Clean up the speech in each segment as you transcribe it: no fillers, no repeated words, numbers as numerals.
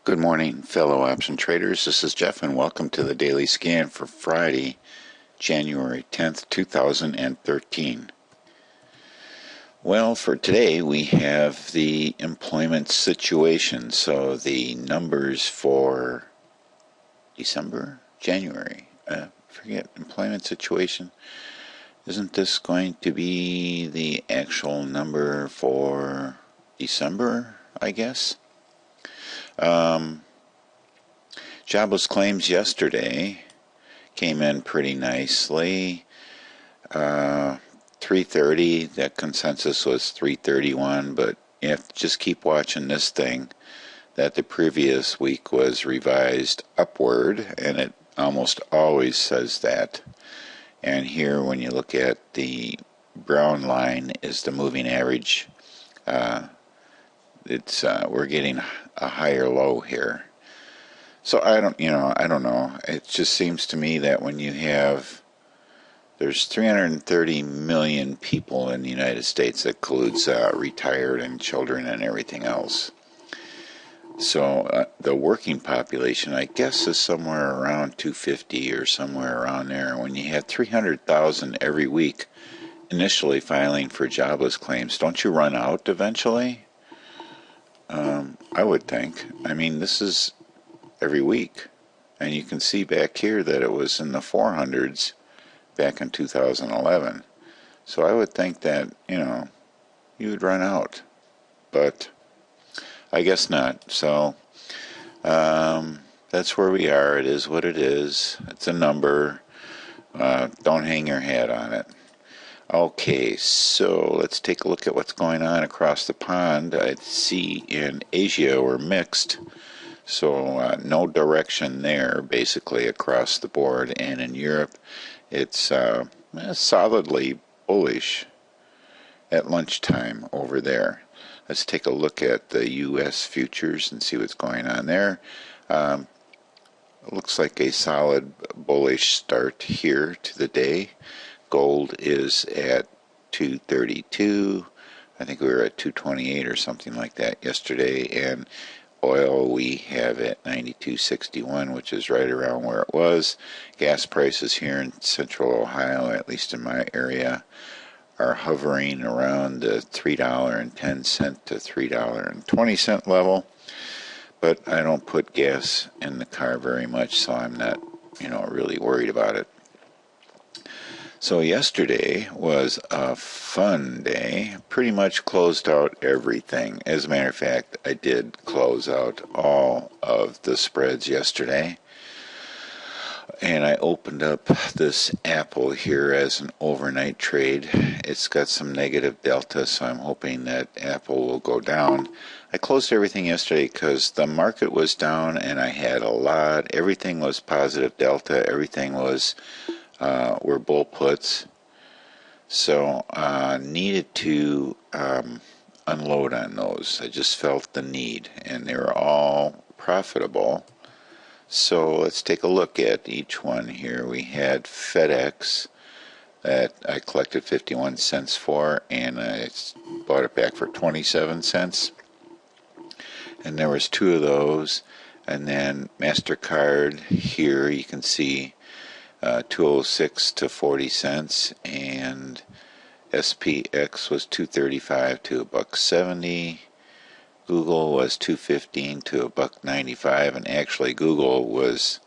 Good morning, fellow option traders. This is Jeff, and welcome to the Daily Scan for Friday, January 10th, 2013. Well, for today, we have the employment situation. So the numbers for January, forget employment situation. Isn't this going to be the actual number for December, I guess? Jobless claims yesterday came in pretty nicely. 330, that consensus was 331, but you have to just keep watching this thing, that the previous week was revised upward, and it almost always says that. And here, when you look at the brown line, is the moving average. We're getting a higher low here. So I don't know. It just seems to me that when you have, there's 330 million people in the United States. That includes retired and children and everything else. So the working population, I guess, is somewhere around 250 or somewhere around there. When you have 300,000 every week initially filing for jobless claims, don't you run out eventually? I would think. I mean, this is every week, and you can see back here that it was in the 400s back in 2011. So I would think that, you would run out, but I guess not. So that's where we are. It is what it is. It's a number. Don't hang your hat on it. Okay, so let's take a look at what's going on across the pond. I see in Asia we're mixed. So no direction there, basically, across the board. And in Europe, it's solidly bullish at lunchtime over there. Let's take a look at the U.S. futures and see what's going on there. It looks like a solid bullish start here to the day. Gold is at 232. I think we were at 228 or something like that yesterday. And oil we have at 92.61, which is right around where it was. Gas prices here in central Ohio, at least in my area, are hovering around the $3.10 to $3.20 level. But I don't put gas in the car very much, so I'm not, really worried about it. So yesterday was a fun day. Pretty much closed out everything. As a matter of fact, I did close out all of the spreads yesterday. And I opened up this Apple here as an overnight trade. It's got some negative delta, so I'm hoping that Apple will go down. I closed everything yesterday because the market was down and I had everything was positive delta, everything was were bull puts, so needed to unload on those. I just felt the need, and they were all profitable. So let's take a look at each one here. We had FedEx that I collected 51 cents for, and I bought it back for 27 cents. And there was two of those. And then MasterCard here, you can see 206 to 40 cents, and SPX was 235 to $1.70. Google was 215 to $1.95, and actually Google was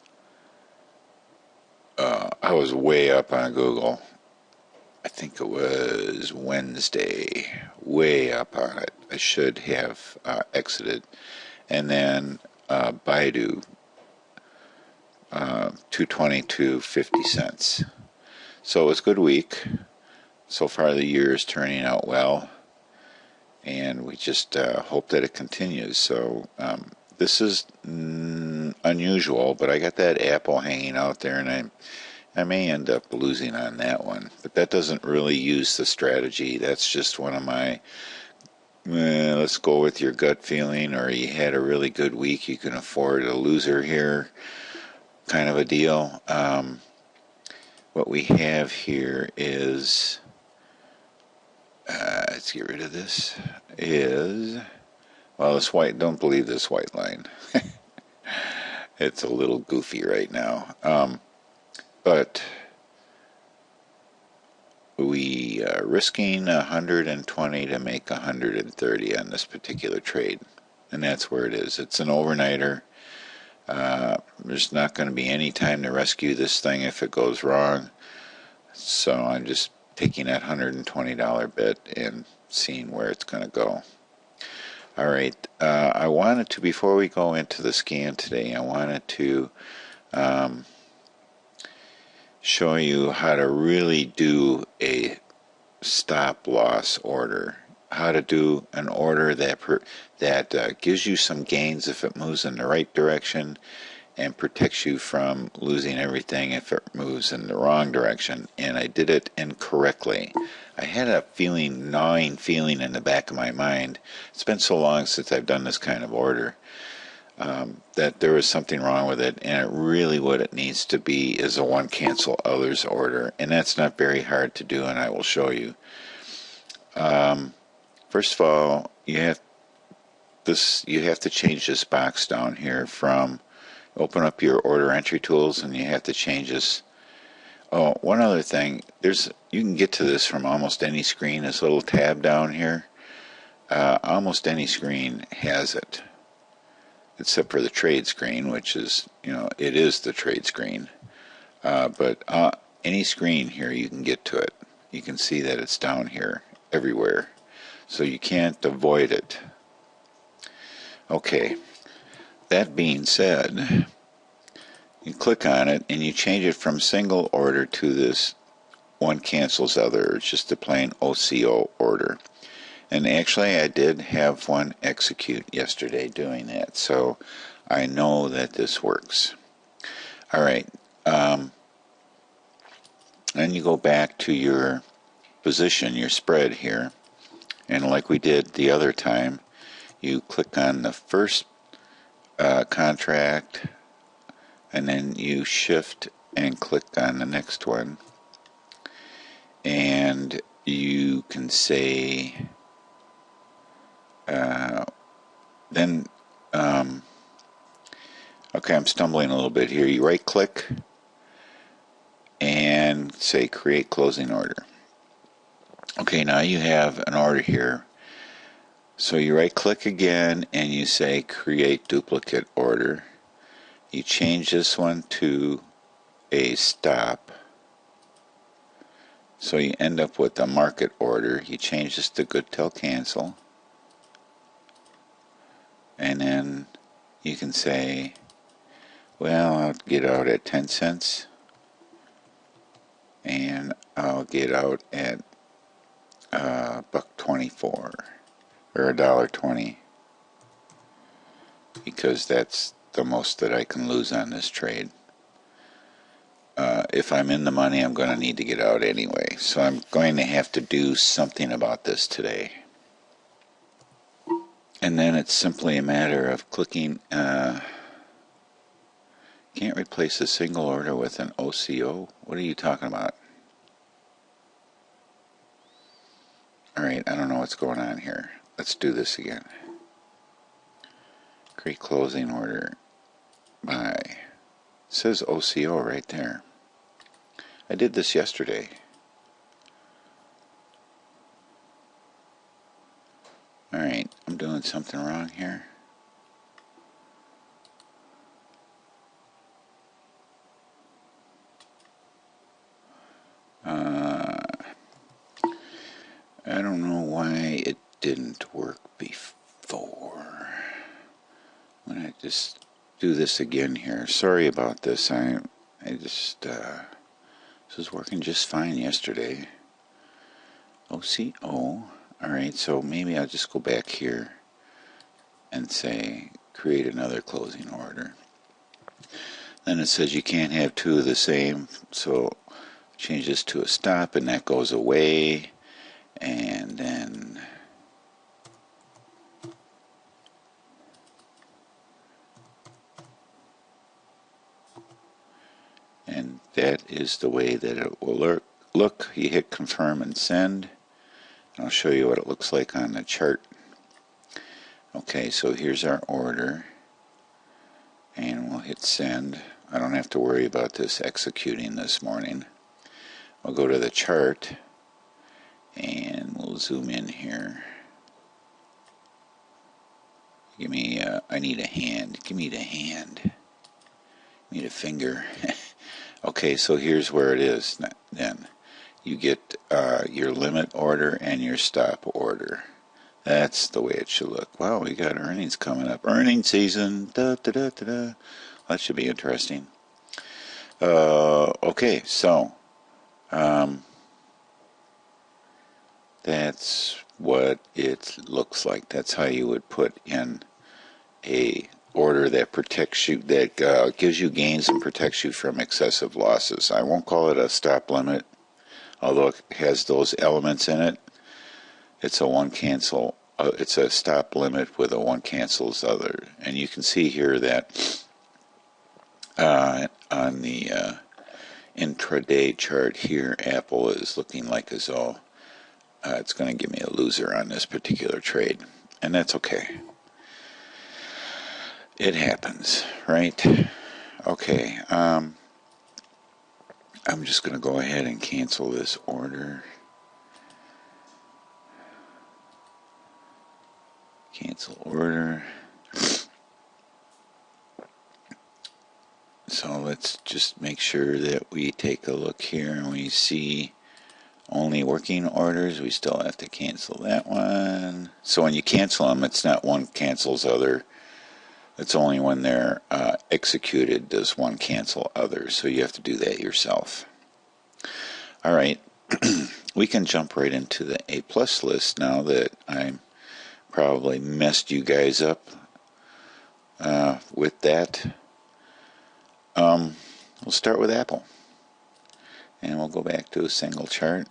I was way up on Google. I think it was Wednesday, way up on it. I should have exited. And then BIDU, 220 to 50 cents. So it was a good week. So far the year is turning out well, and we just hope that it continues. So this is unusual, but I got that Apple hanging out there, and I may end up losing on that one. But that doesn't really use the strategy. That's just one of my let's go with your gut feeling, or you had a really good week, you can afford a loser here kind of a deal. What we have here is, let's get rid of this, is, well, this white, don't believe this white line. It's a little goofy right now. But we are risking 120 to make 130 on this particular trade. And that's where it is. It's an overnighter. There's not going to be any time to rescue this thing if it goes wrong. So I'm just taking that $120 bid and seeing where it's going to go. All right. I wanted to, before we go into the scan today, I wanted to show you how to really do a stop loss order. How to do an order that gives you some gains if it moves in the right direction, and protects you from losing everything if it moves in the wrong direction. And I did it incorrectly. I had a gnawing feeling in the back of my mind. It's been so long since I've done this kind of order that there was something wrong with it, and really what it needs to be is a one cancel others order, and that's not very hard to do, and I will show you. First of all, you have to change this box down here from, open up your order entry tools, and you have to change this. Oh, one other thing, you can get to this from almost any screen. This little tab down here, almost any screen has it, except for the trade screen, which is, it is the trade screen. But any screen here, you can get to it. You can see that it's down here everywhere, so you can't avoid it. Okay, that being said, you click on it and you change it from single order to this one cancels other. It's just a plain OCO order. And actually I did have one execute yesterday doing that, so I know that this works. Alright, then you go back to your position, your spread here, and like we did the other time, you click on the first contract, and then you shift and click on the next one, and you can say okay, I'm stumbling a little bit here. You right click and say create closing order. Okay, now you have an order here. So you right click again and you say create duplicate order. You change this one to a stop. So you end up with a market order. You change this to good till cancel. And then you can say, well, I'll get out at 10 cents. And I'll get out at $1.24 or $1.20, because that's the most that I can lose on this trade. If I'm in the money, I'm going to need to get out anyway, so I'm going to have to do something about this today. And then it's simply a matter of clicking. Can't replace a single order with an OCO? What are you talking about? Alright, I don't know what's going on here. Let's do this again. Create closing order by, it says OCO right there. I did this yesterday. Alright, I'm doing something wrong here. I don't know why it didn't work before. I'm going to just do this again here. Sorry about this. This was working just fine yesterday. OCO. Alright, so maybe I'll just go back here and say create another closing order. Then it says you can't have two of the same, so change this to a stop, and that goes away. And then that is the way that it will look. You hit confirm and send. I'll show you what it looks like on the chart. Okay, so here's our order, and we'll hit send. I don't have to worry about this executing this morning. I'll go to the chart and we'll zoom in here. Give me, I need a hand. Give me the hand. Need a finger. Okay, so here's where it is then. You get your limit order and your stop order. That's the way it should look. Wow, we got earnings coming up. Earnings season. Da, da, da, da, da. That should be interesting. Okay, so that's what it looks like. That's how you would put in a order that protects you, that gives you gains and protects you from excessive losses. I won't call it a stop limit, although it has those elements in it. It's a one cancel. It's a stop limit with a one cancels other, and you can see here that on the intraday chart here, Apple is looking like as though it's going to give me a loser on this particular trade, and that's okay. It happens, right? Okay, I'm just going to go ahead and cancel this order. Cancel order. So let's just make sure that we take a look here and we see only working orders. We still have to cancel that one. So when you cancel them, it's not one cancels other. It's only when they're executed does one cancel others. So you have to do that yourself. All right. We can jump right into the A+ list now that I probably messed you guys up with that. We'll start with Apple. And we'll go back to a single chart.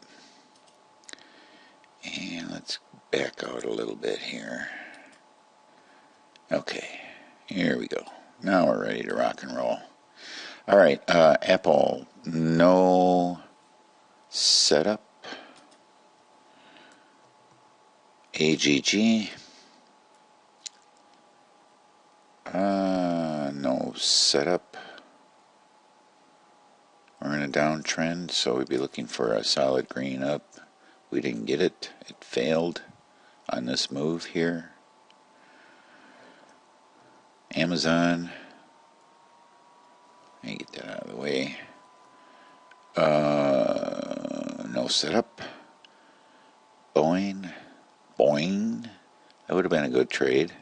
And let's back out a little bit here. Okay. Here we go. Now we're ready to rock and roll. All right, Apple, no setup. AGG, no setup. We're in a downtrend, so we'd be looking for a solid green up. We didn't get it. It failed on this move here. Amazon, let me get that out of the way. No setup. Boeing, that would have been a good trade.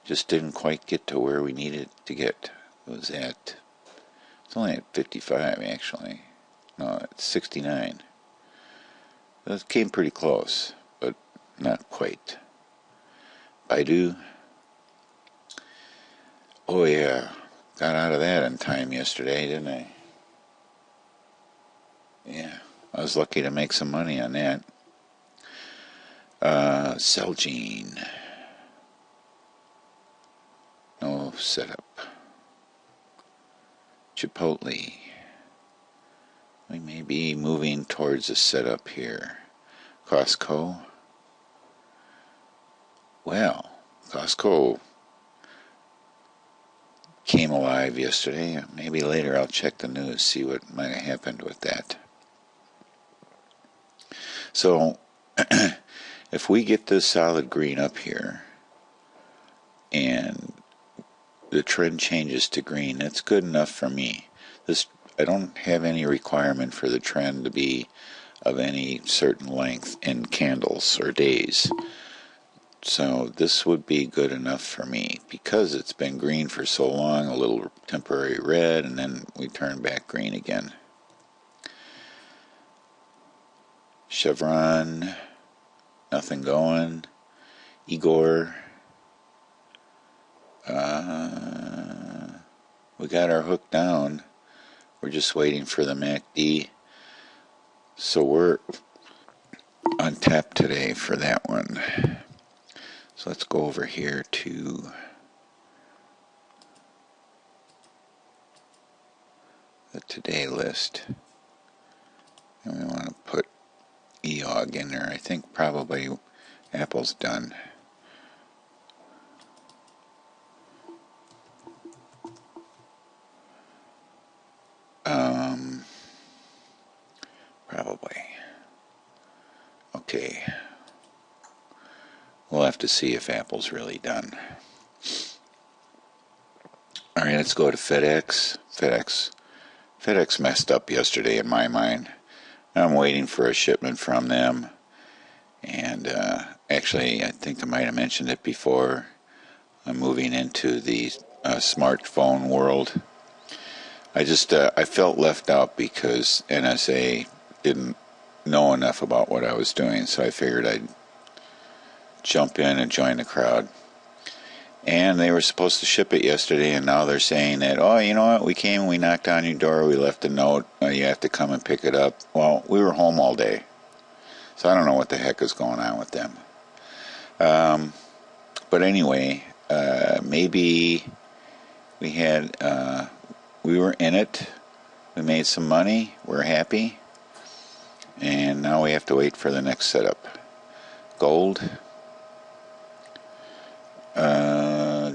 Just didn't quite get to where we needed to get. It was at, it's only at 55 actually. No, it's 69. That came pretty close, but not quite. BIDU. Oh yeah, got out of that in time yesterday, didn't I? Yeah, I was lucky to make some money on that. Celgene, no setup. Chipotle, we may be moving towards a setup here. Costco, well, Costco came alive yesterday. Maybe later I'll check the news, see what might have happened with that. So if we get this solid green up here and the trend changes to green, that's good enough for me. I don't have any requirement for the trend to be of any certain length in candles or days. So this would be good enough for me because it's been green for so long, a little temporary red, and then we turn back green again. Chevron, nothing going. Igor, we got our hook down. We're just waiting for the MACD. So we're on tap today for that one. So let's go over here to the today list. And we want to put EOG in there. I think probably Apple's done. to see if Apple's really done. All right, let's go to FedEx. FedEx messed up yesterday in my mind. I'm waiting for a shipment from them. And actually, I think I might have mentioned it before. I'm moving into the smartphone world. I felt left out because NSA didn't know enough about what I was doing, so I figured I'd jump in and join the crowd. And they were supposed to ship it yesterday, and now they're saying that, oh, you know what, we came, we knocked on your door, we left a note, you have to come and pick it up. Well, we were home all day, so I don't know what the heck is going on with them. But anyway, maybe we were in it, we made some money, we're happy, and now we have to wait for the next setup. Gold.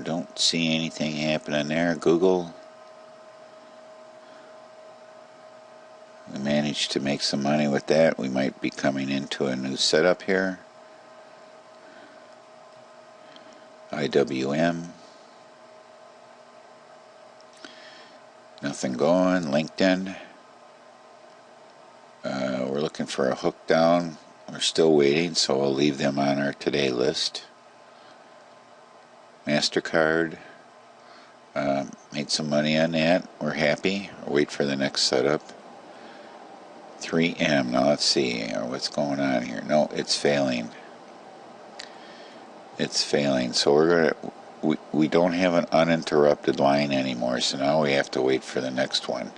Don't see anything happening there. Google. We managed to make some money with that. We might be coming into a new setup here. IWM. Nothing going. LinkedIn. We're looking for a hook down. We're still waiting, so we'll leave them on our today list. MasterCard, made some money on that. We're happy. We'll wait for the next setup. 3M. Now let's see what's going on here. No, it's failing. It's failing. So we don't have an uninterrupted line anymore. So now we have to wait for the next one.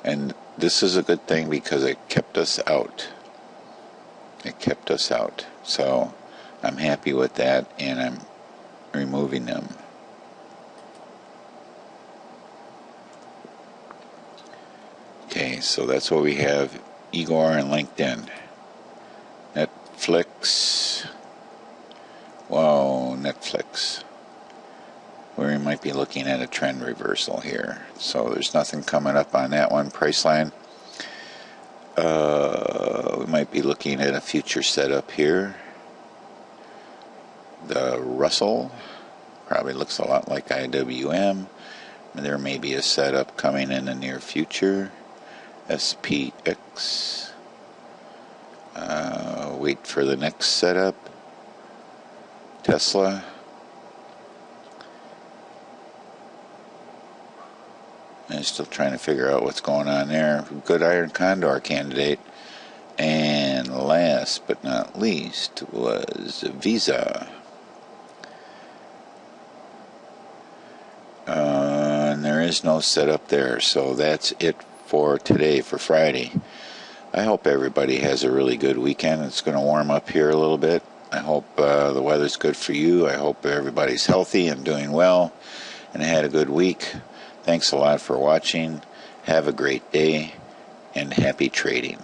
And this is a good thing because it kept us out. It kept us out. So I'm happy with that, and I'm removing them. Okay, so that's what we have. Igor and LinkedIn. Netflix. Whoa, Netflix. We might be looking at a trend reversal here. So there's nothing coming up on that one. Priceline. We might be looking at a future setup here. The Russell probably looks a lot like IWM. There may be a setup coming in the near future. SPX. Wait for the next setup. Tesla. I'm still trying to figure out what's going on there. Good Iron Condor candidate. And last but not least was Visa. And there is no setup there, so that's it for today, for Friday. I hope everybody has a really good weekend. It's going to warm up here a little bit. I hope the weather's good for you. I hope everybody's healthy and doing well and had a good week. Thanks a lot for watching. Have a great day and happy trading.